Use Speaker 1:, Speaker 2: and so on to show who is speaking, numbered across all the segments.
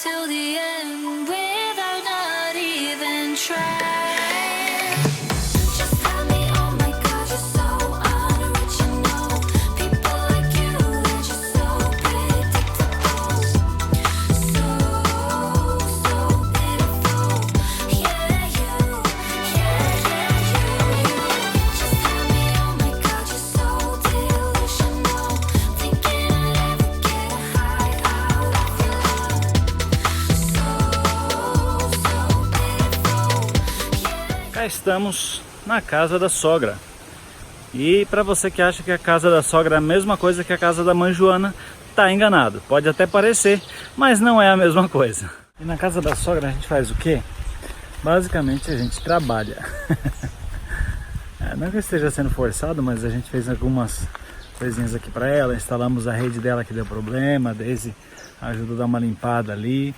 Speaker 1: till the end without not even trying. Just tell me, oh my God, you're so unoriginal. People like you, they're just so predictable. So pitiful. Yeah, you. Just tell me, oh my God, you're so delusional. Thinking I'd ever get a high out of your love. So pitiful.
Speaker 2: Cá estamos na casa da sogra. E para você que acha que a casa da sogra é a mesma coisa que a casa da mãe Joana, tá enganado. Pode até parecer, mas não é a mesma coisa. E na casa da sogra a gente faz o quê? Basicamente a gente trabalha. Não que eu esteja sendo forçado, mas a gente fez algumas coisinhas aqui para ela. Instalamos a rede dela que deu problema, a Daisy ajudou a dar uma limpada ali.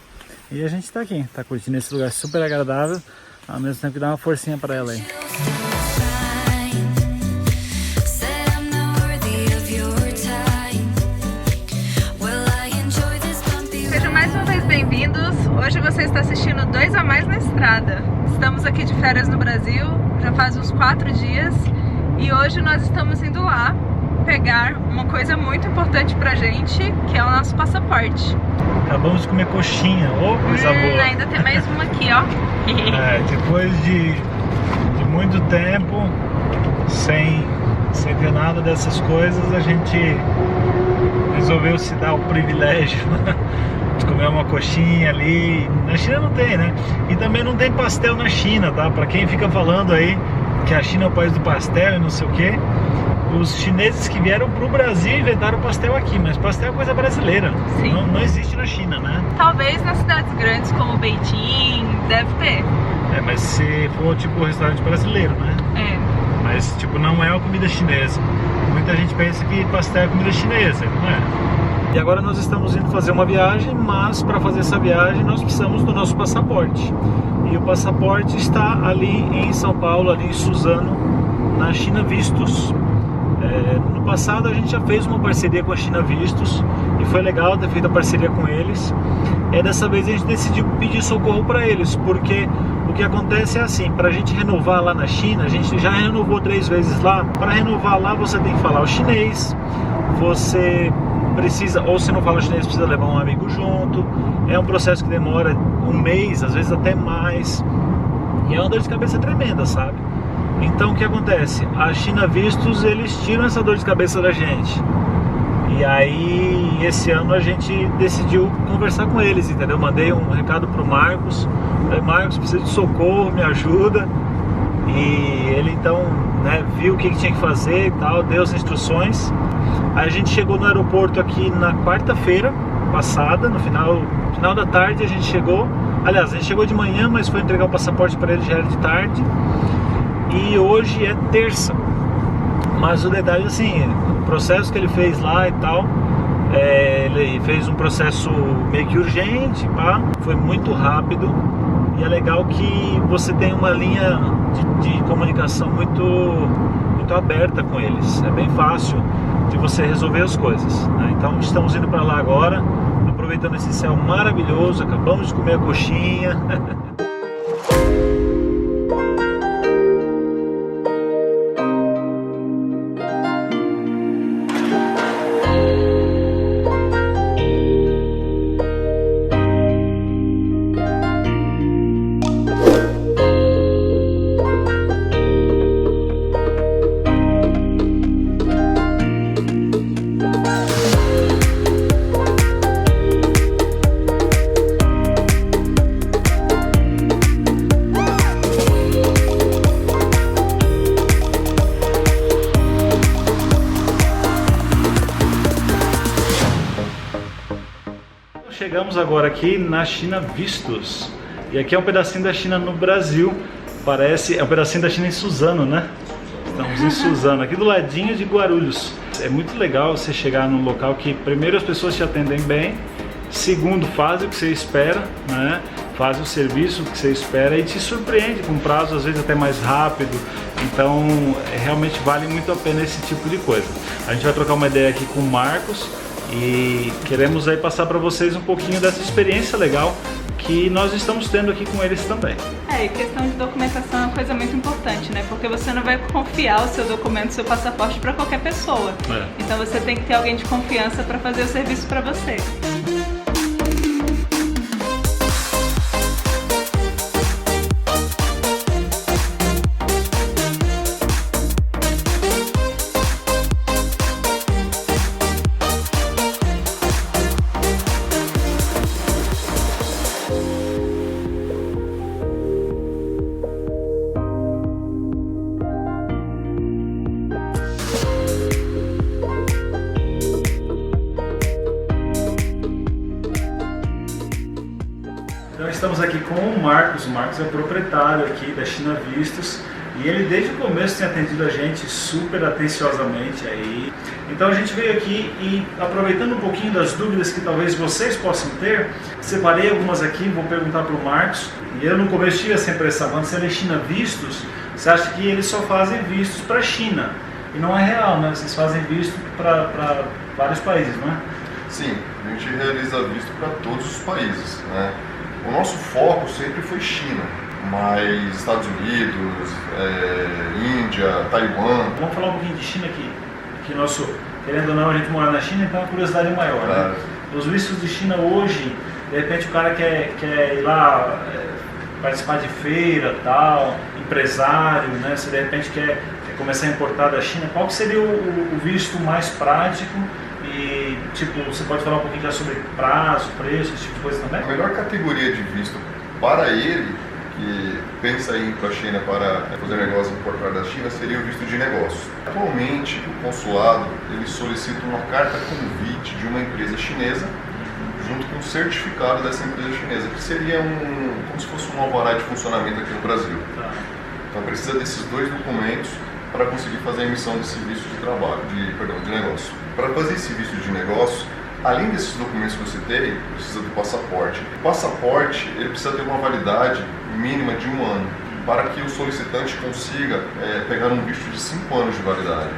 Speaker 2: E a gente tá aqui, tá curtindo esse lugar super agradável, ao mesmo tempo que dá uma forcinha para ela aí.
Speaker 1: Said I'm not worthy of your time. Will I enjoy this bumpy
Speaker 3: Sejam mais uma vez bem-vindos. Hoje você está assistindo 2 a mais na estrada. Estamos aqui de férias no Brasil, já faz uns 4 dias. E hoje nós estamos indo lá pegar uma coisa muito importante pra gente, que é o nosso passaporte.
Speaker 2: Acabamos de comer coxinha, ô coisa boa.
Speaker 3: Ainda tem mais uma aqui, ó.
Speaker 2: Depois de muito tempo sem ter nada dessas coisas, a gente resolveu se dar o privilégio de comer uma coxinha ali. Na China não tem, né? E também não tem pastel na China, tá? Pra quem fica falando aí que a China é o país do pastel e não sei o que, os chineses que vieram pro Brasil inventaram pastel aqui, mas pastel é coisa brasileira.
Speaker 3: Sim.
Speaker 2: Não existe na China, né?
Speaker 3: Talvez nas cidades grandes como Beijing, deve ter.
Speaker 2: Mas se for tipo um restaurante brasileiro, né? Mas tipo, não é uma comida chinesa. Muita gente pensa que pastel é comida chinesa, não é? E agora nós estamos indo fazer uma viagem, mas para fazer essa viagem nós precisamos do nosso passaporte. E o passaporte está ali em São Paulo, ali em Suzano, na China Vistos. No passado a gente já fez uma parceria com a China Vistos e foi legal ter feito a parceria com eles. Dessa vez a gente decidiu pedir socorro para eles, porque o que acontece é assim: para a gente renovar lá na China, a gente já renovou 3 vezes lá. Para renovar lá você tem que falar o chinês, você precisa, ou se não fala chinês, precisa levar um amigo junto. É um processo que demora 1 mês, às vezes até mais, e é uma dor de cabeça tremenda, sabe? Então o que acontece? A China Vistos, eles tiram essa dor de cabeça da gente. E aí esse ano a gente decidiu conversar com eles, entendeu? Mandei um recado pro Marcos. Falei: Marcos, preciso de socorro, me ajuda. E ele então, né, viu o que tinha que fazer e tal, deu as instruções. Aí a gente chegou no aeroporto aqui na quarta-feira passada, no final da tarde a gente chegou. Aliás, a gente chegou de manhã, mas foi entregar o passaporte para ele, já era de tarde. E hoje é terça. Mas o detalhe, assim, o processo que ele fez lá e tal, ele fez um processo meio que urgente, pá, foi muito rápido. E é legal que você tem uma linha de comunicação muito aberta com eles. É bem fácil de você resolver as coisas, né? Então estamos indo para lá agora, aproveitando esse céu maravilhoso. Acabamos de comer a coxinha. Chegamos agora aqui na China Vistos. E aqui é um pedacinho da China no Brasil. É um pedacinho da China em Suzano, né? Estamos em Suzano, aqui do ladinho de Guarulhos. É muito legal você chegar num local que, primeiro, as pessoas te atendem bem, segundo, fazem o que você espera, né? Faz o serviço que você espera e te surpreende com prazo às vezes até mais rápido. Então realmente vale muito a pena esse tipo de coisa. A gente vai trocar uma ideia aqui com o Marcos e queremos aí passar para vocês um pouquinho dessa experiência legal que nós estamos tendo aqui com eles também.
Speaker 3: E questão de documentação é uma coisa muito importante, né? Porque você não vai confiar o seu documento, o seu passaporte para qualquer pessoa. Então você tem que ter alguém de confiança para fazer o serviço para você.
Speaker 2: Então estamos aqui com o Marcos é o proprietário aqui da China Vistos e ele desde o começo tem atendido a gente super atenciosamente aí. Então a gente veio aqui e aproveitando um pouquinho das dúvidas que talvez vocês possam ter, separei algumas aqui, vou perguntar para o Marcos. E eu no começo tive essa impressão, quando você lê China Vistos, você acha que eles só fazem vistos para a China. E não é real, né? Vocês fazem visto para vários países, não é?
Speaker 4: Sim, a gente realiza visto para todos os países, né? O nosso foco sempre foi China, mas Estados Unidos, Índia, Taiwan.
Speaker 2: Vamos falar um pouquinho de China aqui, que nosso, querendo ou não, a gente mora na China, então é uma curiosidade maior, né? Os vistos de China hoje, de repente o cara quer ir lá participar de feira, tal, empresário, né? Se de repente quer começar a importar da China, qual que seria o visto mais prático? E, tipo, você pode falar um pouquinho já sobre prazo, preço, esse tipo de coisa também?
Speaker 4: A melhor categoria de visto para ele, que pensa em ir para a China para fazer negócio e importar da China, seria o visto de negócio. Atualmente, o consulado ele solicita uma carta convite de uma empresa chinesa, junto com um certificado dessa empresa chinesa, que seria como se fosse um alvará de funcionamento aqui no Brasil. Então precisa desses dois documentos para conseguir fazer a emissão desse visto de negócio. Para fazer esse visto de negócio, além desses documentos que eu citei, precisa do passaporte. O passaporte ele precisa ter uma validade mínima de 1 ano, para que o solicitante consiga pegar um visto de 5 anos de validade.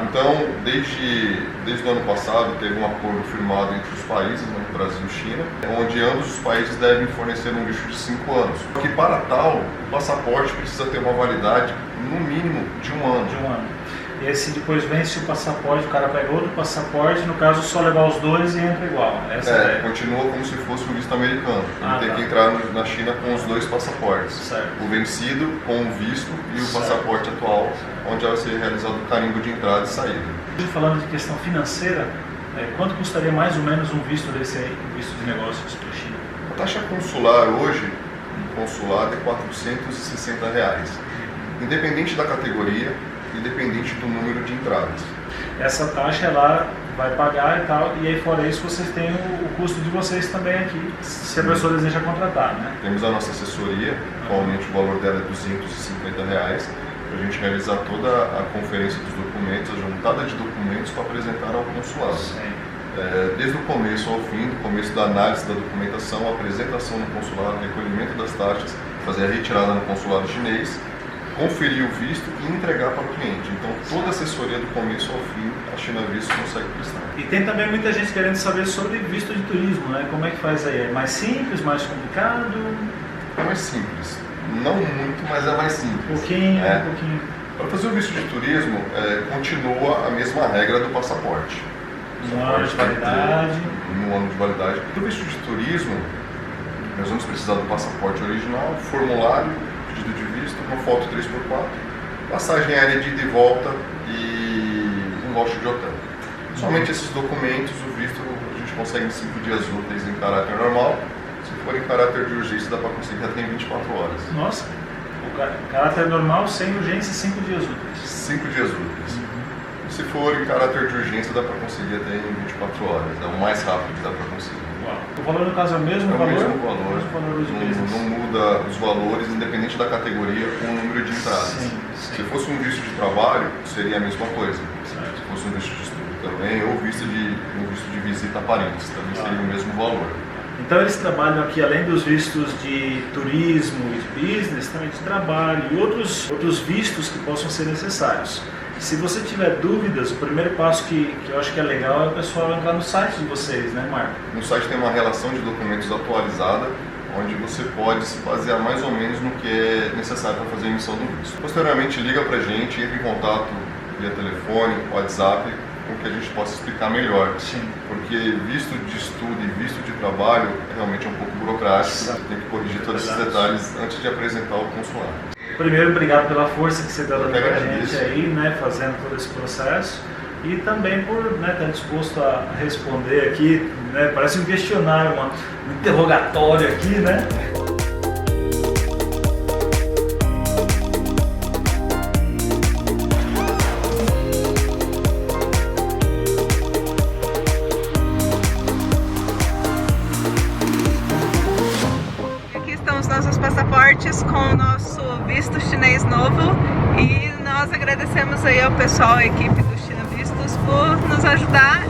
Speaker 4: Então, desde o ano passado, teve um acordo firmado entre os países, né, Brasil e China, onde ambos os países devem fornecer um visto de 5 anos. Só que para tal, o passaporte precisa ter uma validade, no mínimo, de 1 ano.
Speaker 2: De 1 ano. E aí, se depois vence o passaporte, o cara pega outro passaporte, no caso, só levar os dois e entra igual. Essa é a ideia.
Speaker 4: Continua como se fosse um visto americano. Ele tem que entrar na China com os dois passaportes.
Speaker 2: Certo.
Speaker 4: O vencido com o visto e o passaporte atual, onde vai ser realizado o carimbo de entrada e saída.
Speaker 2: Falando de questão financeira, quanto custaria mais ou menos um visto desse aí, um visto de negócios para a China?
Speaker 4: A taxa consular hoje, no consulado, é R$460. Independente da categoria, independente do número de entradas.
Speaker 2: Essa taxa ela vai pagar e tal, e aí fora isso vocês têm o custo de vocês também aqui, se a pessoa deseja contratar, né?
Speaker 4: Temos a nossa assessoria, atualmente o valor dela é R$250, para a gente realizar toda a conferência dos documentos, a juntada de documentos para apresentar ao consulado. Desde o começo ao fim, do começo da análise da documentação, a apresentação no consulado, recolhimento das taxas, fazer a retirada no consulado chinês, conferir o visto e entregar para o cliente. Então, toda a assessoria do começo ao fim, a China Vistos consegue prestar.
Speaker 2: E tem também muita gente querendo saber sobre visto de turismo, né? Como é que faz aí? É mais simples, mais complicado?
Speaker 4: É mais simples. Não muito, mas é mais simples.
Speaker 2: Um pouquinho.
Speaker 4: Para fazer o visto de turismo, continua a mesma regra do passaporte.
Speaker 2: 1 ano de validade.
Speaker 4: 1 ano de validade. Para o visto de turismo, nós vamos precisar do passaporte original, formulário, pedido de visto, uma foto 3x4, passagem aérea de ida e volta e um voucher de hotel. Somente esses documentos, o visto a gente consegue em 5 dias úteis em caráter normal. Se for em caráter de urgência, dá para conseguir até em 24 horas.
Speaker 2: Nossa, o caráter normal sem urgência, 5 dias úteis.
Speaker 4: 5 dias úteis. Se for em caráter de urgência, dá para conseguir até em 24 horas. É o mais rápido que dá para conseguir.
Speaker 2: O valor no caso é o mesmo valor?
Speaker 4: É o mesmo valor. Não muda os valores, independente da categoria ou o número de entradas.
Speaker 2: Sim.
Speaker 4: Se fosse um visto de trabalho, seria a mesma coisa.
Speaker 2: Certo.
Speaker 4: Se fosse um visto de estudo também, ou um visto de visita a parentes, também seria o mesmo valor.
Speaker 2: Então eles trabalham aqui, além dos vistos de turismo e de business, também de trabalho e outros vistos que possam ser necessários. Se você tiver dúvidas, o primeiro passo que eu acho que é legal é o pessoal entrar no site de vocês, né, Marco?
Speaker 4: No site tem uma relação de documentos atualizada, onde você pode se basear mais ou menos no que é necessário para fazer a emissão do visto. Posteriormente, liga para a gente, entra em contato via telefone, WhatsApp, com que a gente possa explicar melhor.
Speaker 2: Sim.
Speaker 4: Porque visto de estudo e visto de trabalho realmente é um pouco burocrático, você tem que corrigir todos esses detalhes antes de apresentar o consulado.
Speaker 2: Primeiro, obrigado pela força que você está dando
Speaker 4: Eu que
Speaker 2: pra
Speaker 4: agradeço.
Speaker 2: gente aí, né, fazendo todo esse processo. E também por estar disposto a responder aqui, né, parece um questionário, um interrogatório aqui, né?
Speaker 3: Aqui estão os nossos passaportes com o nosso visto chinês novo e nós agradecemos aí ao pessoal, a equipe do China Vistos por nos ajudar